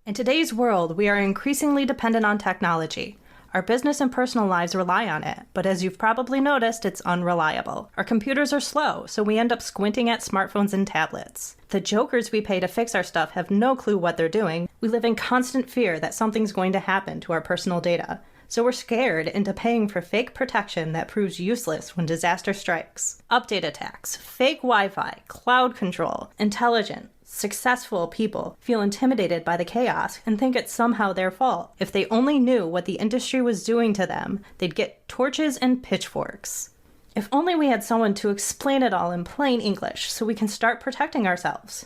In today's world, we are increasingly dependent on technology. Our business and personal lives rely on it, but as you've probably noticed, it's unreliable. Our computers are slow, so we end up squinting at smartphones and tablets. The jokers we pay to fix our stuff have no clue what they're doing. We live in constant fear that something's going to happen to our personal data. So we're scared into paying for fake protection that proves useless when disaster strikes. Update attacks, fake Wi-Fi, cloud control, intelligent, successful people feel intimidated by the chaos and think it's somehow their fault. If they only knew what the industry was doing to them, they'd get torches and pitchforks. If only we had someone to explain it all in plain English so we can start protecting ourselves.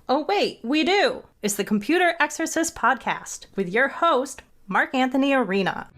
Oh wait, we do! It's the Computer Exorcist Podcast with your host, Mark Anthony Arena.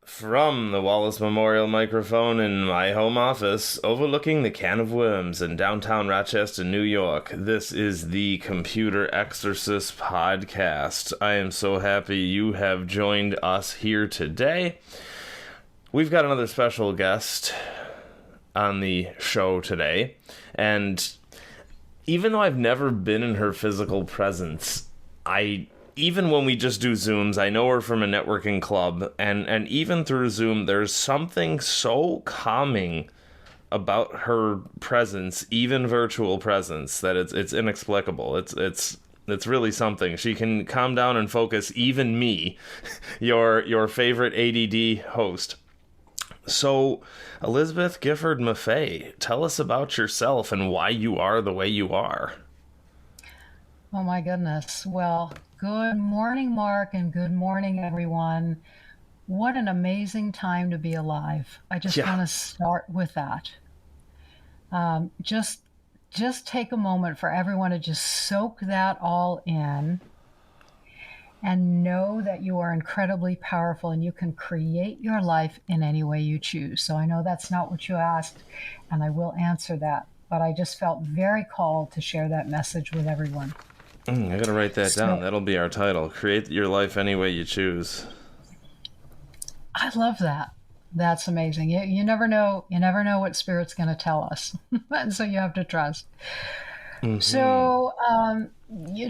From the Wallace Memorial microphone in my home office, overlooking the Can of Worms in downtown Rochester, New York, this is the Computer Exorcist Podcast. I am so happy you have joined us here today. We've got another special guest on the show today, and even though I've never been in her physical presence, even when we just do Zooms, I know her from a networking club, and even through Zoom, there's something so calming about her presence, even virtual presence, that it's inexplicable. It's really something. She can calm down and focus even me, your favorite ADD host. So, Elizabeth Gifford Maffei, tell us about yourself and why you are the way you are. Oh my goodness. Well, good morning, Mark, and good morning, everyone. What an amazing time to be alive. I just want to start with that. Just take a moment for everyone to just soak that all in and know that you are incredibly powerful and you can create your life in any way you choose. So I know that's not what you asked, and I will answer that, but I just felt very called to share that message with everyone. I gotta write that down. That'll be our title. Create your life any way you choose. I love that. That's amazing. You never know. You never know what Spirit's going to tell us, and so you have to trust. Mm-hmm. So,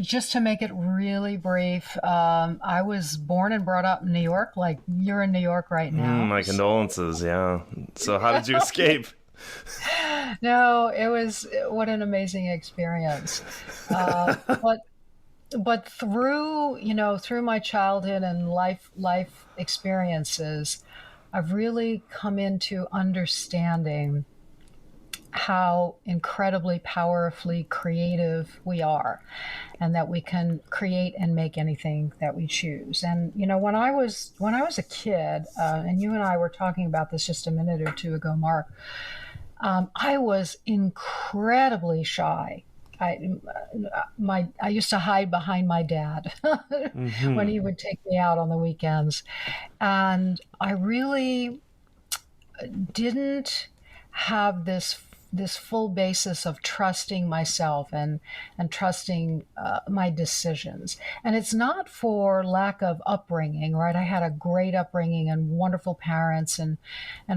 just to make it really brief, I was born and brought up in New York. Like you're in New York right now. My condolences. Yeah. So, how did you escape? No, it was, what an amazing experience. But through my childhood and life experiences, I've really come into understanding how incredibly powerfully creative we are, and that we can create and make anything that we choose. And when I was a kid, and you and I were talking about this just a minute or two ago, Mark, I was incredibly shy. I used to hide behind my dad when he would take me out on the weekends. And I really didn't have this full basis of trusting myself and trusting my decisions. And it's not for lack of upbringing, right? I had a great upbringing and wonderful parents and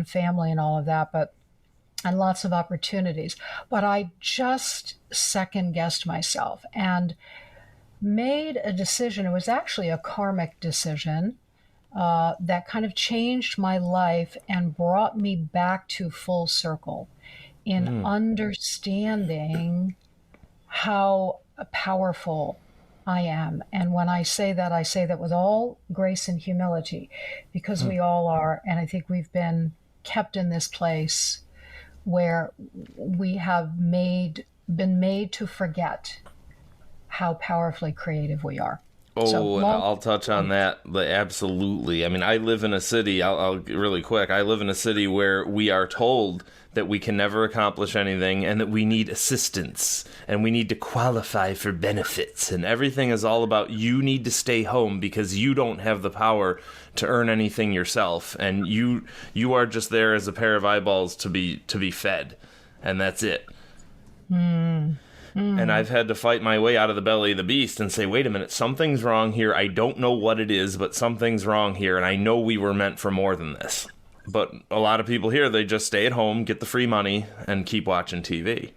family and all of that, and lots of opportunities. But I just second-guessed myself and made a decision. It was actually a karmic decision that kind of changed my life and brought me back to full circle in understanding how powerful I am. And when I say that with all grace and humility, because we all are. And I think we've been kept in this place where we have been made to forget how powerfully creative we are. Oh, and I'll touch on that. Absolutely. I mean, I live in a city, I'll really quick. I live in a city where we are told that we can never accomplish anything and that we need assistance and we need to qualify for benefits. And everything is all about you need to stay home because you don't have the power to earn anything yourself. And you are just there as a pair of eyeballs to be fed. And that's it. And I've had to fight my way out of the belly of the beast and say, wait a minute, something's wrong here. I don't know what it is, but something's wrong here. And I know we were meant for more than this. But a lot of people here, they just stay at home, get the free money, and keep watching TV.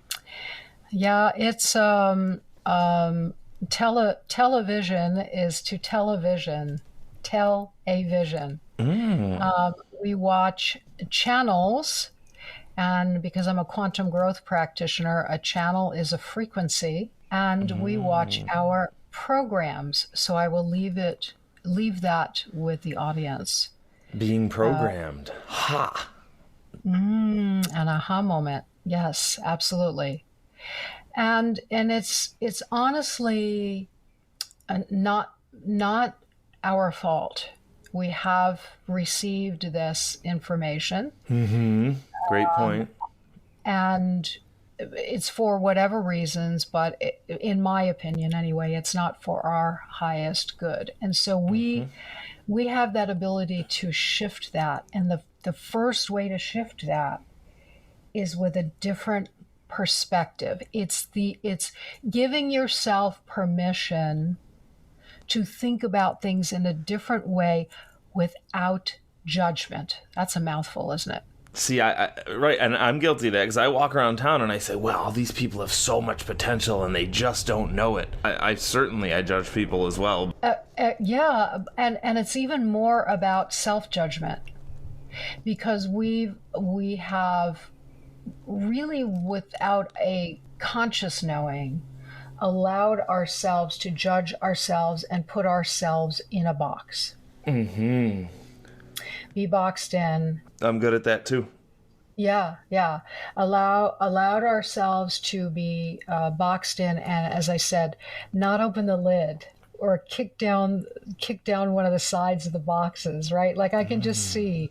Yeah, it's television is to television. Tell a vision. We watch channels. And because I'm a quantum growth practitioner, a channel is a frequency, and we watch our programs. So I will leave that with the audience. Being programmed. An aha moment. Yes, absolutely. And it's honestly not our fault. We have received this information. Great point. And it's for whatever reasons, but in my opinion anyway, it's not for our highest good. And so we have that ability to shift that. And the first way to shift that is with a different perspective. It's giving yourself permission to think about things in a different way without judgment. That's a mouthful, isn't it? See, right, and I'm guilty of that because I walk around town and I say, well, these people have so much potential and they just don't know it. I judge people as well. Yeah, and it's even more about self-judgment because we have really, without a conscious knowing, allowed ourselves to judge ourselves and put ourselves in a box. Be boxed in. I'm good at that too. Yeah. Allowed ourselves to be boxed in, and as I said, not open the lid or kick down one of the sides of the boxes. Right? Like I can just see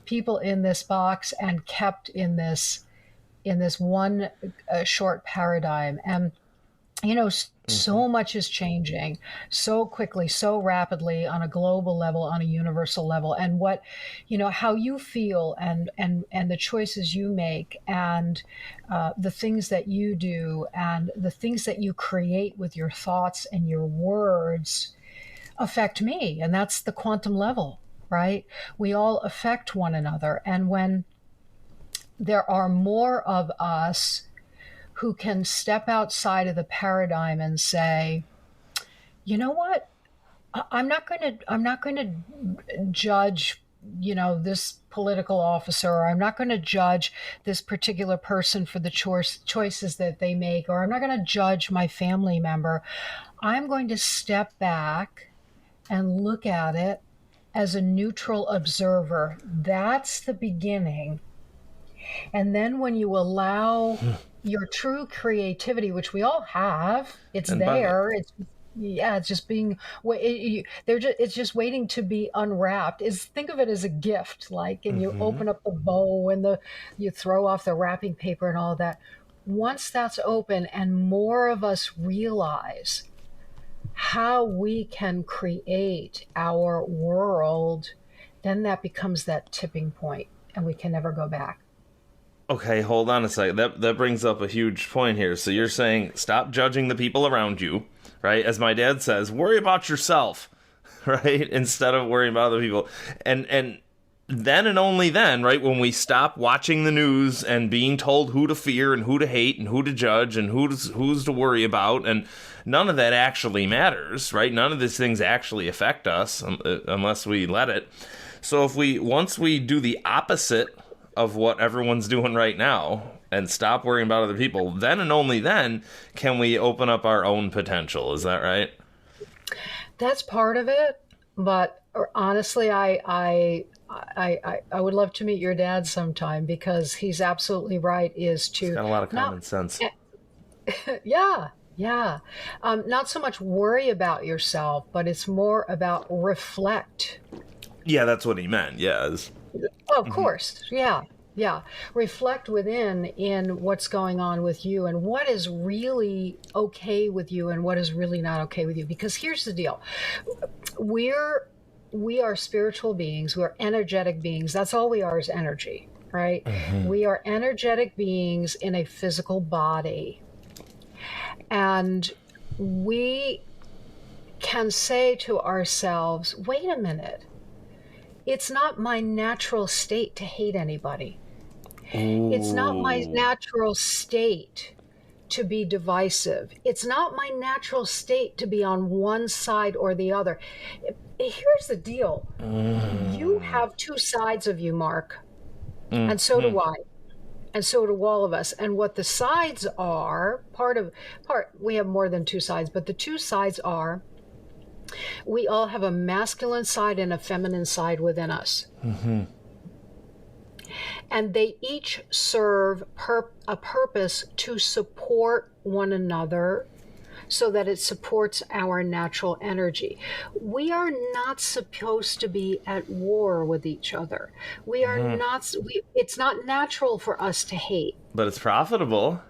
people in this box and kept in this one short paradigm, and so much is changing so quickly, so rapidly on a global level, on a universal level. And what, how you feel and the choices you make and the things that you do and the things that you create with your thoughts and your words affect me. And that's the quantum level, right? We all affect one another. And when there are more of us who can step outside of the paradigm and say, you know what, I'm not going to judge, this political officer, or I'm not going to judge this particular person for the choices that they make, or I'm not going to judge my family member. I'm going to step back and look at it as a neutral observer. That's the beginning. And then when you allow your true creativity, which we all have, it's there. It's just being. It's just waiting to be unwrapped. Think of it as a gift, and you open up the bow and you throw off the wrapping paper and all that. Once that's open, and more of us realize how we can create our world, then that becomes that tipping point, and we can never go back. Okay, hold on a second. That brings up a huge point here. So you're saying stop judging the people around you, right? As my dad says, worry about yourself, right? Instead of worrying about other people. And then and only then, right, when we stop watching the news and being told who to fear and who to hate and who to judge and who's to worry about, and none of that actually matters, right? None of these things actually affect us unless we let it. So once we do the opposite of what everyone's doing right now and stop worrying about other people, then and only then can we open up our own potential. Is that right? That's part of it. But honestly, I would love to meet your dad sometime because he's absolutely right. He's got a lot of common sense. Yeah. Yeah. Not so much worry about yourself, but it's more about reflect. Yeah, that's what he meant. Yes. Oh, of course. Yeah. Yeah. Reflect within in what's going on with you and what is really okay with you and what is really not okay with you. Because here's the deal. We're we are spiritual beings, we're energetic beings. That's all we are, is energy, right? We are energetic beings in a physical body. And we can say to ourselves, wait a minute, it's not my natural state to hate anybody. It's not my Ooh. natural state to be divisive. It's not my natural state to be on one side or the other. Here's the deal. You have two sides of you, Mark, and so do I. And so do all of us. And what the sides are, we have more than two sides, but the two sides are, we all have a masculine side and a feminine side within us. And they each serve a purpose to support one another so that it supports our natural energy. We are not supposed to be at war with each other. We are not, it's not natural for us to hate. But it's profitable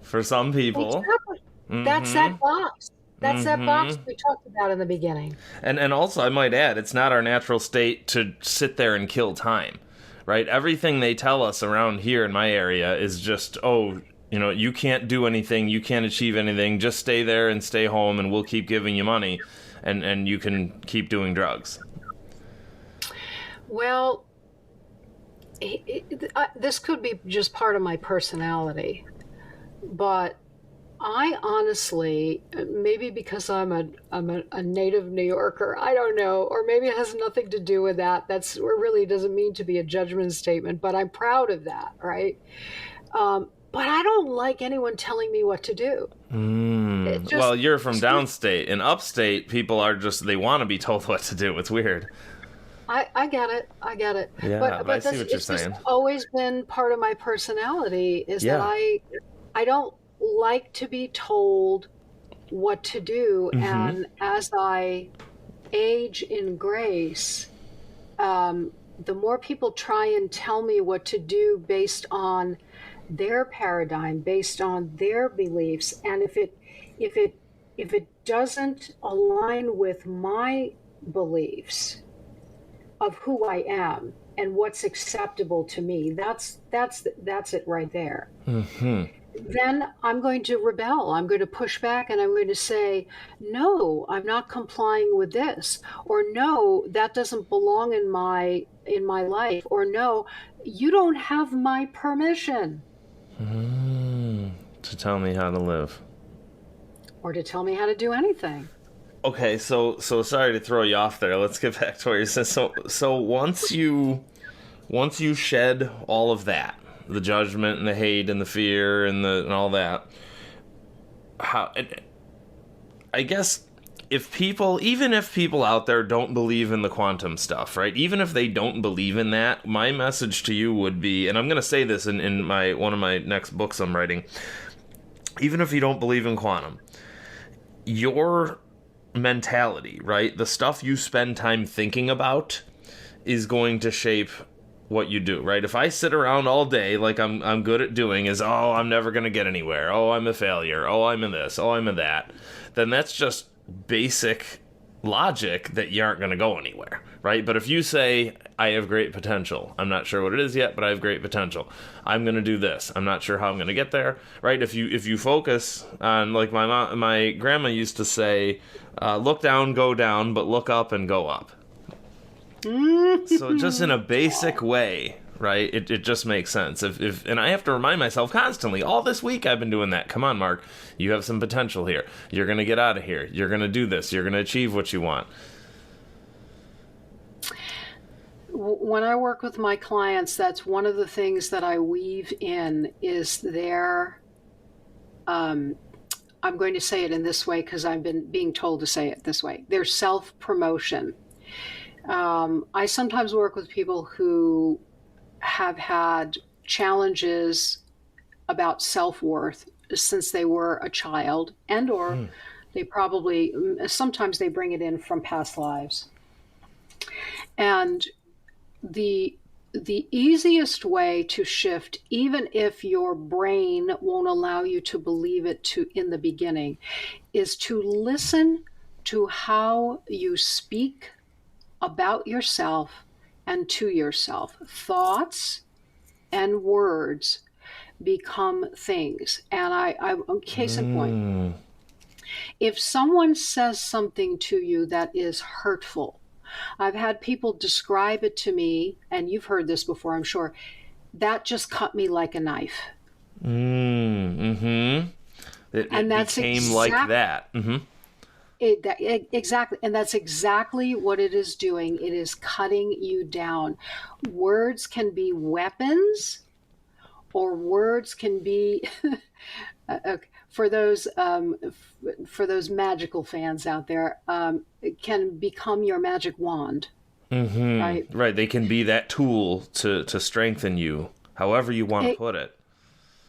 for some people. Exactly. That's that box. That's that box we talked about in the beginning. And also, I might add, it's not our natural state to sit there and kill time, right? Everything they tell us around here in my area is just, oh, you know, you can't do anything, you can't achieve anything, just stay there and stay home and we'll keep giving you money and you can keep doing drugs. Well, this could be just part of my personality, but I honestly, maybe because I'm a native New Yorker, I don't know, or maybe it has nothing to do with that. It really doesn't mean to be a judgment statement, but I'm proud of that, right? But I don't like anyone telling me what to do. Well, you're from downstate. In upstate, people are just, they want to be told what to do. It's weird. I get it. Yeah, but I see what you're saying. It's always been part of my personality is that I don't like to be told what to do. And as I age in grace, the more people try and tell me what to do based on their paradigm, based on their beliefs, and if it doesn't align with my beliefs of who I am and what's acceptable to me, that's it right there. Then I'm going to rebel. I'm going to push back and I'm going to say, no, I'm not complying with this, or no, that doesn't belong in my life, or no, you don't have my permission. To tell me how to live. Or to tell me how to do anything. Okay, so sorry to throw you off there. Let's get back to where you said, so once you shed all of that, the judgment and the hate and the fear and all that, I guess even if people out there don't believe in the quantum stuff, right? Even if they don't believe in that, my message to you would be, and I'm going to say this in one of my next books I'm writing, even if you don't believe in quantum, your mentality, right? The stuff you spend time thinking about is going to shape what you do, right? If I sit around all day like I'm good at doing is, oh, I'm never going to get anywhere. Oh, I'm a failure. Oh, I'm in this. Oh, I'm in that. Then that's just basic logic that you aren't going to go anywhere, right? But if you say, I have great potential, I'm not sure what it is yet, but I have great potential, I'm going to do this, I'm not sure how I'm going to get there, right? If you focus on, like my grandma used to say, look down, go down, but look up and go up. So just in a basic way, right? It just makes sense. And I have to remind myself constantly, all this week I've been doing that. Come on, Mark, you have some potential here. You're going to get out of here. You're going to do this. You're going to achieve what you want. When I work with my clients, that's one of the things that I weave in is their, I'm going to say it in this way because I've been being told to say it this way, their self-promotion. I sometimes work with people who have had challenges about self-worth since they were a child, and or they probably, sometimes they bring it in from past lives. And the easiest way to shift, even if your brain won't allow you to believe it in the beginning, is to listen to how you speak about yourself and to yourself. Thoughts and words become things. And I case in point, if someone says something to you that is hurtful, I've had people describe it to me, and you've heard this before, I'm sure, that just cut me like a knife. Mm-hmm. It became like that. Mm-hmm. Exactly. And that's exactly what it is doing. It is cutting you down. Words can be weapons, or words can be, for those magical fans out there, it can become your magic wand. Mm-hmm. Right? Right. They can be that tool to strengthen you, however you want to put it.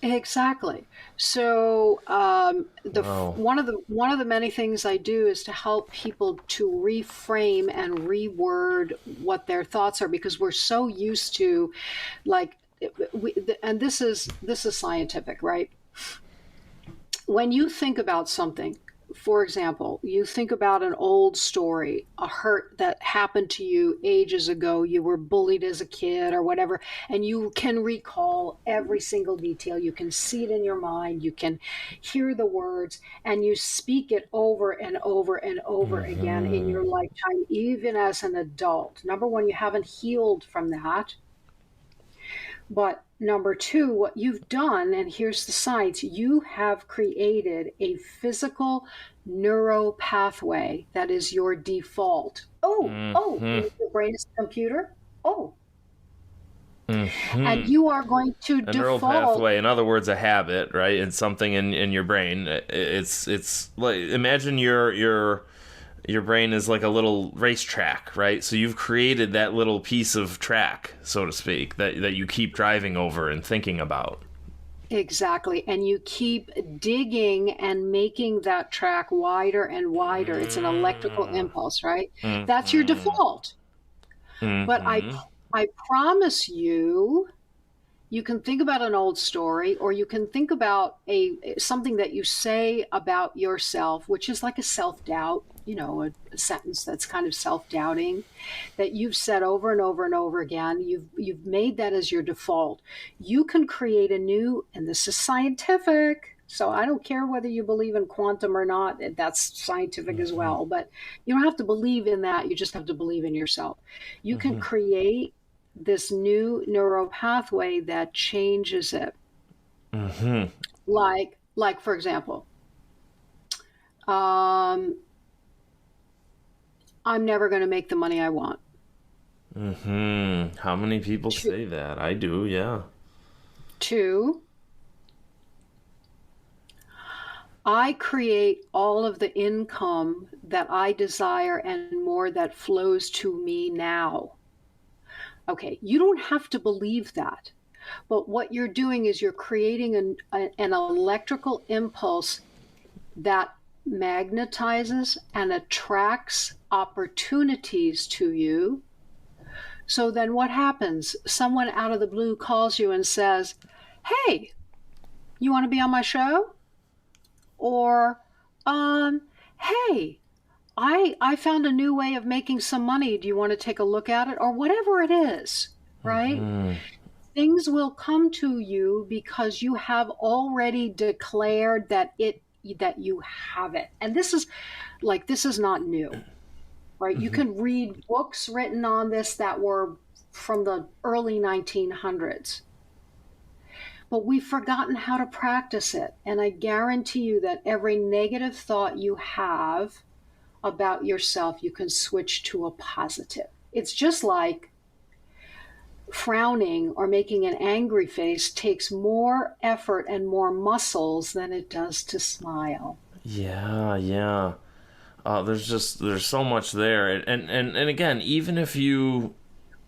Exactly. So Wow. one of the many things I do is to help people to reframe and reword what their thoughts are, because we're so used to, like, and this is scientific, right? When you think about something, for example, you think about an old story, a hurt that happened to you ages ago, you were bullied as a kid or whatever, and you can recall every single detail. You can see it in your mind. You can hear the words, and you speak it over and over and over again in your lifetime, even as an adult. Number one, you haven't healed from that. But number two, what you've done, and here's the science, you have created a physical neuro pathway that is your default. Your brain is a computer? And you are going to A neural pathway, in other words, a habit, right? It's something in your brain. It's like, imagine your brain is like a little racetrack, right? So you've created that little piece of track, so to speak, that you keep driving over and thinking about. Exactly. And you keep digging and making that track wider and wider. It's an electrical impulse, right? That's your default. But I promise you, you can think about an old story, or you can think about something that you say about yourself, which is like a self-doubt, a sentence that's kind of self-doubting that you've said over and over and over again. You've made that as your default. You can create a new, and this is scientific, so I don't care whether you believe in quantum or not, that's scientific as well, but you don't have to believe in that. You just have to believe in yourself. You can create this new neural pathway that changes it. Like for example, I'm never going to make the money I want. How many people say that? I do, yeah. 2, I create all of the income that I desire and more that flows to me now. Okay, you don't have to believe that. But what you're doing is you're creating an electrical impulse that magnetizes and attracts opportunities to you. So then what happens? Someone out of the blue calls you and says, "Hey, you want to be on my show?" Or, "Hey, I found a new way of making some money. Do you want to take a look at it?" Or whatever it is, right? Things will come to you because you have already declared that you have it. And this is not new, right? You can read books written on this that were from the early 1900s. But we've forgotten how to practice it. And I guarantee you that every negative thought you have about yourself, you can switch to a positive. It's just like frowning or making an angry face takes more effort and more muscles than it does to smile. Yeah. There's so much there. And again, even if you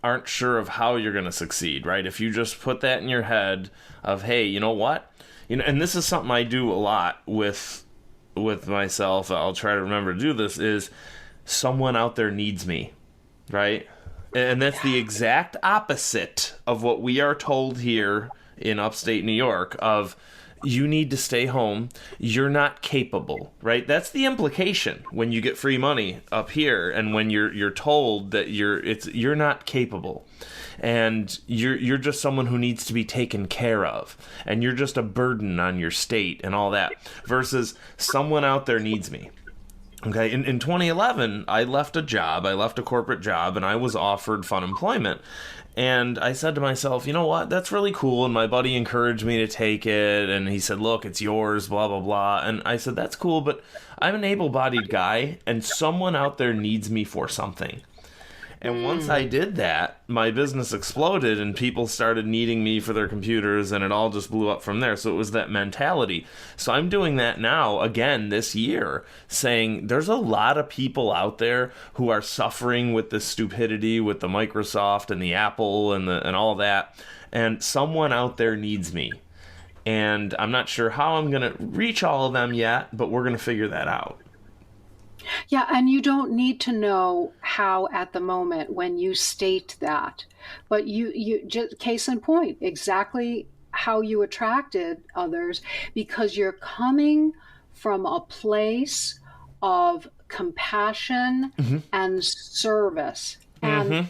aren't sure of how you're going to succeed, right? If you just put that in your head of, hey, you know what? and this is something I do a lot with myself. I'll try to remember to do this, is someone out there needs me, right? And that's the exact opposite of what we are told here in upstate New York of, you need to stay home, you're not capable, right? That's the implication when you get free money up here, and when you're told that you're not capable, and you're just someone who needs to be taken care of, and you're just a burden on your state and all that, versus someone out there needs me. Okay, in 2011, I left a corporate job, and I was offered fun employment. And I said to myself, you know what, that's really cool. And my buddy encouraged me to take it. And he said, look, it's yours, blah, blah, blah. And I said, that's cool, but I'm an able-bodied guy, and someone out there needs me for something. And once I did that, my business exploded, and people started needing me for their computers, and it all just blew up from there. So it was that mentality. So I'm doing that now, again, this year, saying there's a lot of people out there who are suffering with this stupidity with the Microsoft and the Apple and all that, and someone out there needs me. And I'm not sure how I'm going to reach all of them yet, but we're going to figure that out. Yeah, and you don't need to know how at the moment when you state that, but you just, case in point, exactly how you attracted others, because you're coming from a place of compassion and service. And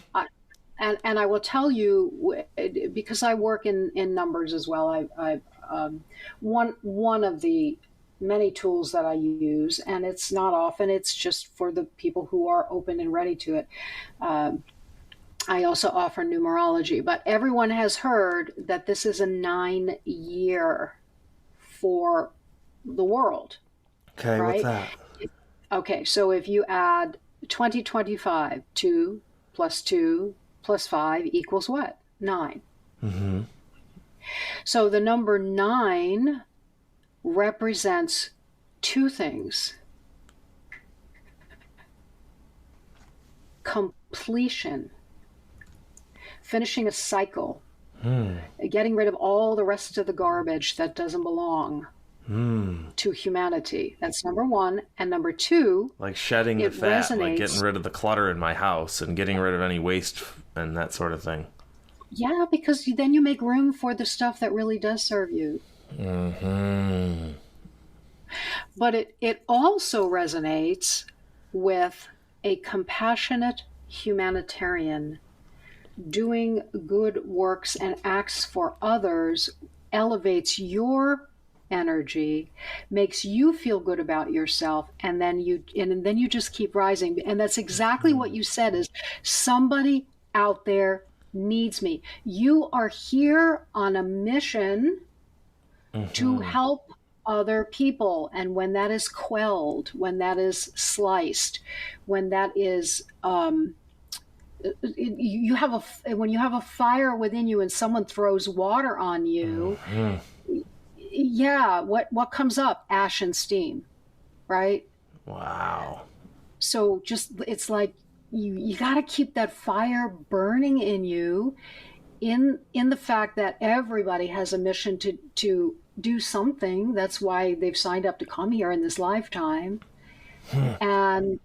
I will tell you, because I work in numbers as well, one of the many tools that I use, and it's not often, it's just for the people who are open and ready to it. I also offer numerology, but everyone has heard that this is a 9-year for the world. Okay, right? What's that? Okay, so if you add 2025, 2 plus 2 plus 5 equals what? 9. So the number 9 represents two things: completion, finishing a cycle, getting rid of all the rest of the garbage that doesn't belong to humanity. That's number 1. And number 2, like shedding the fat, like getting rid of the clutter in my house and getting rid of any waste and that sort of thing. Yeah, because then you make room for the stuff that really does serve you. But it also resonates with a compassionate humanitarian. Doing good works and acts for others elevates your energy, makes you feel good about yourself, and then you just keep rising. And that's exactly what you said, is somebody out there needs me. You are here on a mission to help other people. And when that is quelled, when that is sliced, when that is when you have a fire within you and someone throws water on you, what comes up? Ash and steam, right? Wow. So it's like you got to keep that fire burning in you, in the fact that everybody has a mission to do something. That's why they've signed up to come here in this lifetime, and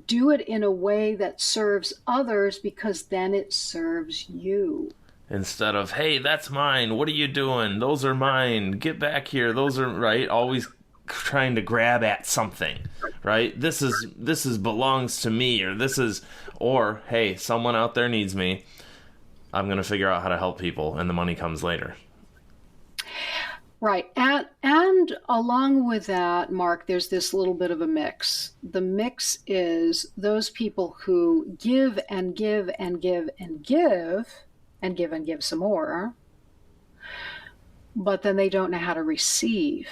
do it in a way that serves others, because then it serves you. Instead of, hey, that's mine, what are you doing? Those are mine, get back here, those are, right? Always trying to grab at something, right? This is belongs to me, or hey, someone out there needs me. I'm going to figure out how to help people, and the money comes later. Right. And along with that, Mark, there's this little bit of a mix. The mix is those people who give and give and give and give and give and give some more, but then they don't know how to receive.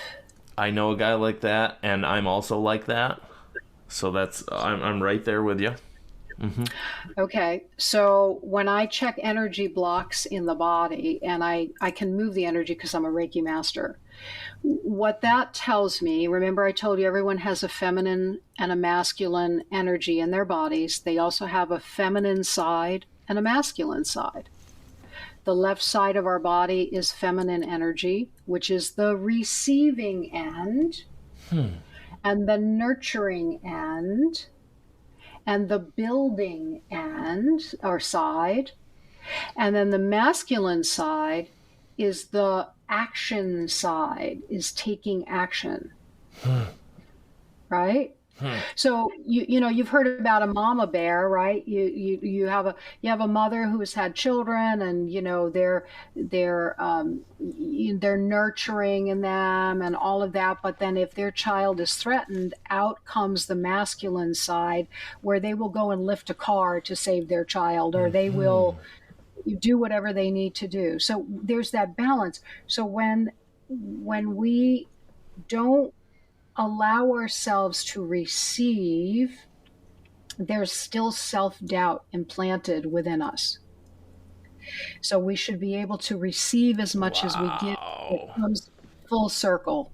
I know a guy like that, and I'm also like that. So I'm right there with you. Okay, so when I check energy blocks in the body, and I can move the energy because I'm a Reiki master, what that tells me, remember I told you everyone has a feminine and a masculine energy in their bodies. They also have a feminine side and a masculine side. The left side of our body is feminine energy, which is the receiving end, and the nurturing end, and the building end or side. And then the masculine side is the action side, is taking action. Right? So you've heard about a mama bear, right? You have a mother who's had children, and they're nurturing in them and all of that. But then if their child is threatened, out comes the masculine side, where they will go and lift a car to save their child, or they will do whatever they need to do. So there's that balance. So when we don't allow ourselves to receive, there's still self-doubt implanted within us. So we should be able to receive as much as we give. It comes full circle.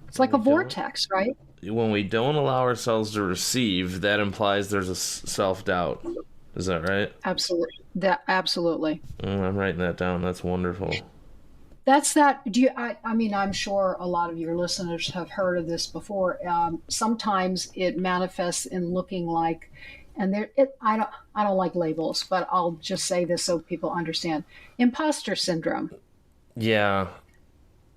It's like a vortex, right? When we don't allow ourselves to receive, that implies there's a self-doubt. Is that right? Absolutely. Absolutely. I'm writing that down. That's wonderful. That's that. I'm sure a lot of your listeners have heard of this before. Sometimes it manifests in looking like, and I don't like labels, but I'll just say this so people understand. Imposter syndrome. Yeah.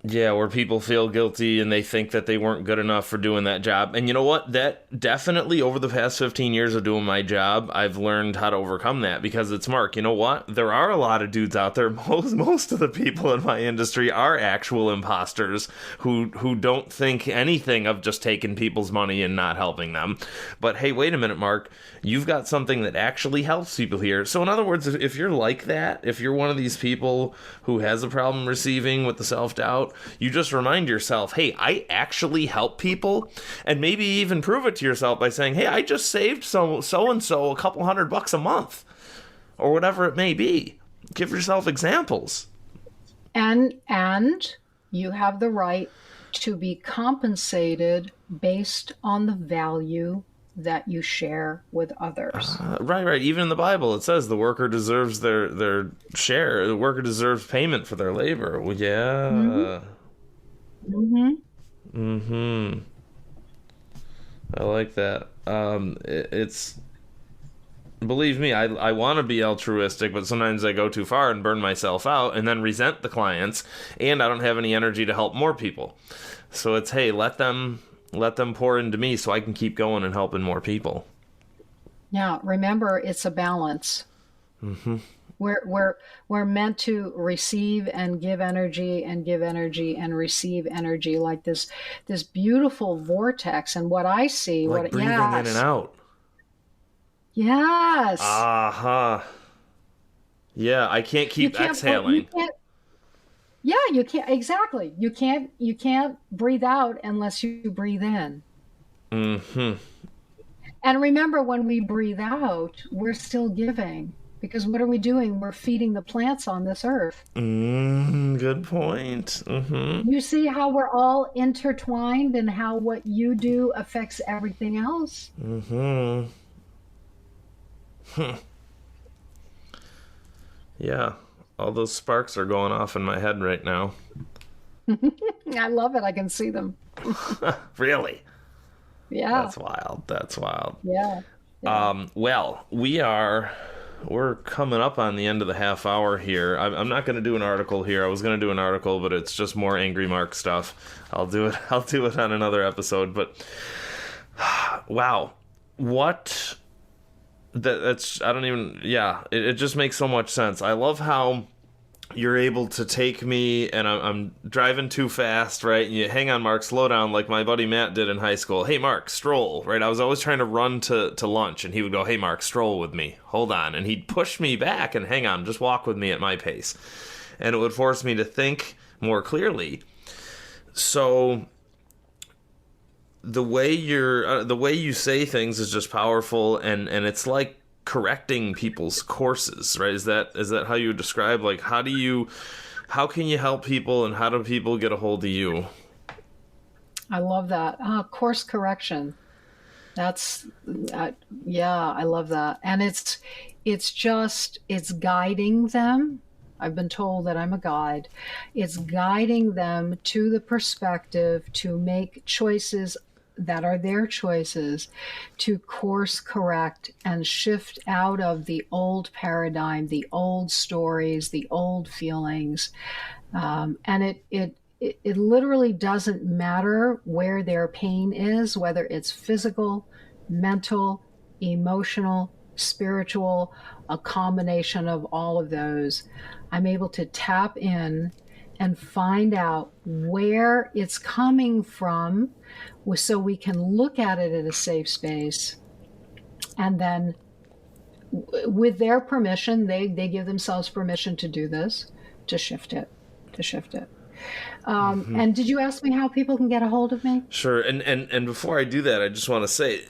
Yeah, where people feel guilty and they think that they weren't good enough for doing that job. And you know what? That definitely, over the past 15 years of doing my job, I've learned how to overcome that, because it's Mark. You know what? There are a lot of dudes out there. Most of the people in my industry are actual imposters who don't think anything of just taking people's money and not helping them. But hey, wait a minute, Mark. You've got something that actually helps people here. So in other words, if you're like that, if you're one of these people who has a problem receiving with the self-doubt, you just remind yourself, hey, I actually help people, and maybe even prove it to yourself by saying, hey, I just saved so-and-so a couple $100 a month, or whatever it may be. Give yourself examples. And you have the right to be compensated based on the value that you share with others. Right. Even in the Bible, it says the worker deserves their share. The worker deserves payment for their labor. Well, yeah. I like that. It's, believe me, I want to be altruistic, but sometimes I go too far and burn myself out and then resent the clients, and I don't have any energy to help more people. So it's, hey, let them pour into me so I can keep going and helping more people. Yeah, remember, it's a balance. We're meant to receive and give energy and give energy and receive energy, like this beautiful vortex. And what I see, like breathing in and out. Yes. Yeah, I can't keep exhaling. You can't, exactly. You can't breathe out unless you breathe in. And remember, when we breathe out, we're still giving, because what are we doing? We're feeding the plants on this earth. Good point. You see how we're all intertwined, and how what you do affects everything else? Yeah. All those sparks are going off in my head right now. I love it. I can see them. Really? Yeah. That's wild. Yeah. Well, we're coming up on the end of the half hour here. I'm not going to do an article here. I was going to do an article, but it's just more Angry Mark stuff. I'll do it on another episode. But wow, what? That's, I don't even, yeah, it just makes so much sense. I love how you're able to take me and I'm driving too fast, right? And you, hang on, Mark, slow down, like my buddy Matt did in high school. Hey, Mark, stroll, right? I was always trying to run to lunch, and he would go, hey, Mark, stroll with me. Hold on. And he'd push me back and hang on, just walk with me at my pace. And it would force me to think more clearly. So the way you say things is just powerful, and it's like correcting people's courses, right? Is that how you would describe, like, how can you help people, and how do people get a hold of you? I love that. Course correction. That's yeah, I love that. And it's guiding them. I've been told that I'm a guide. It's guiding them to the perspective to make choices that are their choices, to course correct and shift out of the old paradigm, the old stories, the old feelings. And it literally doesn't matter where their pain is, whether it's physical, mental, emotional, spiritual, a combination of all of those. I'm able to tap in and find out where it's coming from so we can look at it in a safe space. And then with their permission, they give themselves permission to do this, to shift it. And did you ask me how people can get a hold of me? Sure. And before I do that, I just want to say,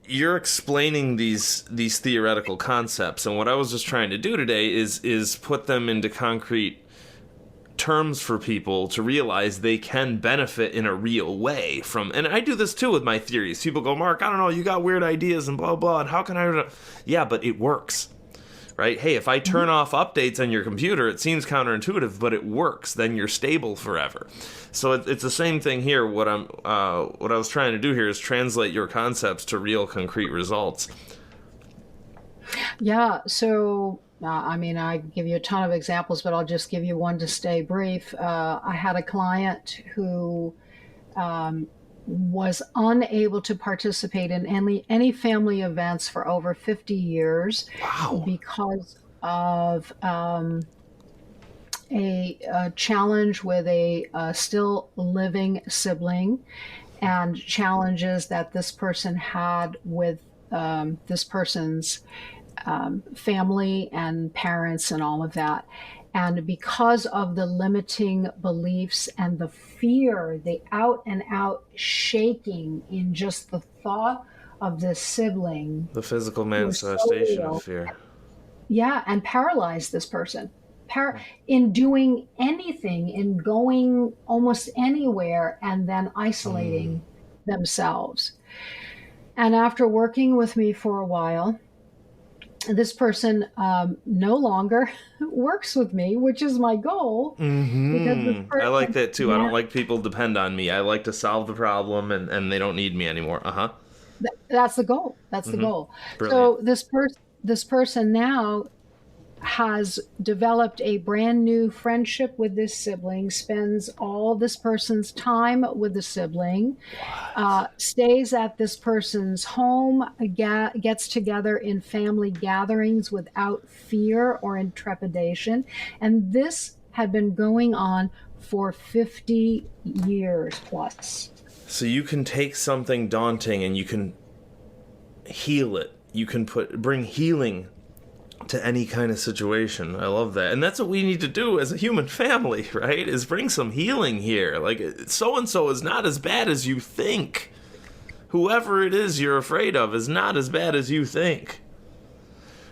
you're explaining these theoretical concepts, and what I was just trying to do today is put them into concrete terms for people to realize they can benefit in a real way from. And I do this too with my theories. People go, Mark, I don't know, you got weird ideas and blah blah, and how can I? Yeah, but it works. Right? Hey, if I turn off updates on your computer, it seems counterintuitive, but it works. Then you're stable forever. So it's the same thing here. What I was trying to do here is translate your concepts to real, concrete results. Yeah. So, I give you a ton of examples, but I'll just give you one to stay brief. I had a client who was unable to participate in any family events for over 50 years. Wow. Because of a challenge with a still living sibling, and challenges that this person had with this person's family and parents and all of that. And because of the limiting beliefs and the fear, the out and out shaking in just the thought of this sibling. The physical manifestation of fear. Yeah, and paralyzed this person. In doing anything, in going almost anywhere, and then isolating themselves. And after working with me for a while, this person no longer works with me, which is my goal. Because this person, I like that too. I don't like people depend on me. I like to solve the problem, and they don't need me anymore. That's the goal. That's the goal. Brilliant. So this person now has developed a brand new friendship with this sibling, spends all this person's time with the sibling, stays at this person's home, gets together in family gatherings without fear or intrepidation. And this had been going on for 50 years plus. So you can take something daunting and you can heal it. You can bring healing to any kind of situation. I love that. And that's what we need to do as a human family, right? Is bring some healing here. Like, so-and-so is not as bad as you think. Whoever it is you're afraid of is not as bad as you think.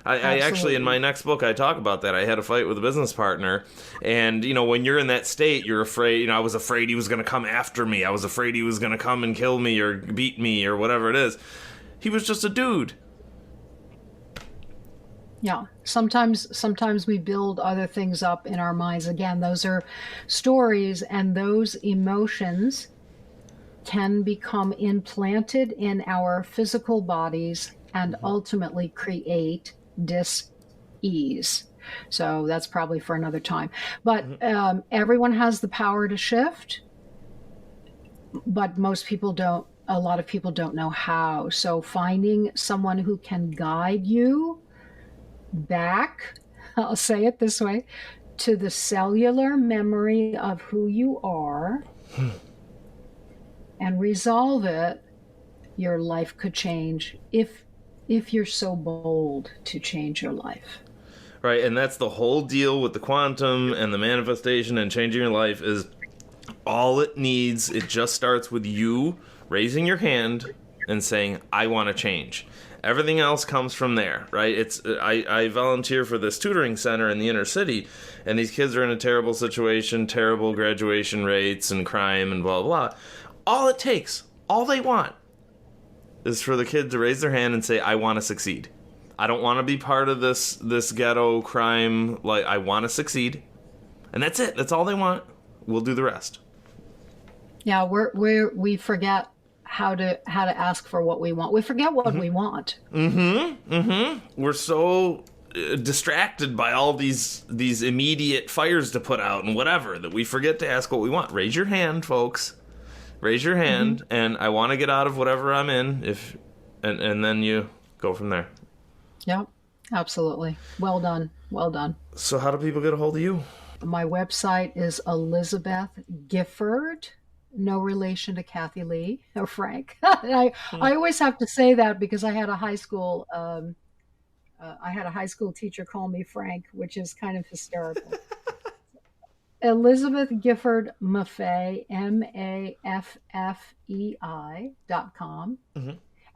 I actually, in my next book, I talk about that. I had a fight with a business partner, and, when you're in that state, you're afraid. I was afraid he was going to come after me. I was afraid he was going to come and kill me or beat me or whatever it is. He was just a dude. Yeah, sometimes we build other things up in our minds. Again, those are stories, and those emotions can become implanted in our physical bodies and ultimately create dis-ease. So that's probably for another time. But everyone has the power to shift, but most people don't. A lot of people don't know how. So finding someone who can guide you back, I'll say it this way, to the cellular memory of who you are and resolve it, your life could change if you're so bold to change your life. Right, and that's the whole deal with the quantum and the manifestation and changing your life is all it needs. It just starts with you raising your hand and saying, I want to change. Everything else comes from there, right? I volunteer for this tutoring center in the inner city, and these kids are in a terrible situation, terrible graduation rates and crime and blah, blah, blah. All it takes, all they want, is for the kid to raise their hand and say, I want to succeed. I don't want to be part of this ghetto crime. Like, I want to succeed. And that's it. That's all they want. We'll do the rest. Yeah, we forget how to ask for what we want. We forget what we want. We're so distracted by all these immediate fires to put out and whatever that we forget to ask what we want. Raise your hand, folks. Raise your hand, and I want to get out of whatever I'm in. And then you go from there. Yep, absolutely. Well done. Well done. So how do people get a hold of you? My website is Elizabeth Gifford, no relation to Kathy Lee or Frank. I always have to say that because I had a high school teacher call me Frank, which is kind of hysterical. Elizabeth Gifford Maffei, Maffei.com.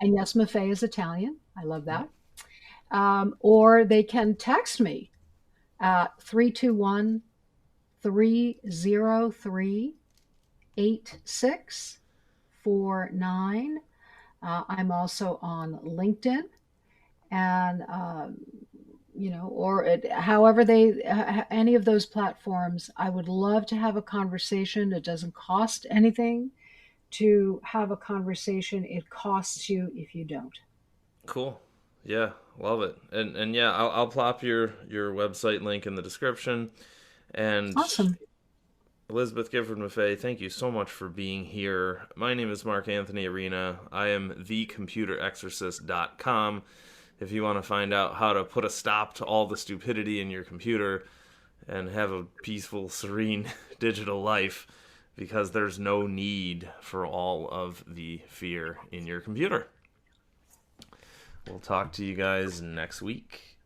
And yes, Maffei is Italian. I love that. Or they can text me at 321-303-8649. I'm also on LinkedIn, and however any of those platforms. I would love to have a conversation. It doesn't cost anything to have a conversation. It costs you if you don't. Cool. Yeah, love it. And yeah, I'll plop your website link in the description. And awesome. Elizabeth Gifford Maffei, thank you so much for being here. My name is Mark Anthony Arena. I am thecomputerexorcist.com. If you want to find out how to put a stop to all the stupidity in your computer and have a peaceful, serene digital life, because there's no need for all of the fear in your computer. We'll talk to you guys next week.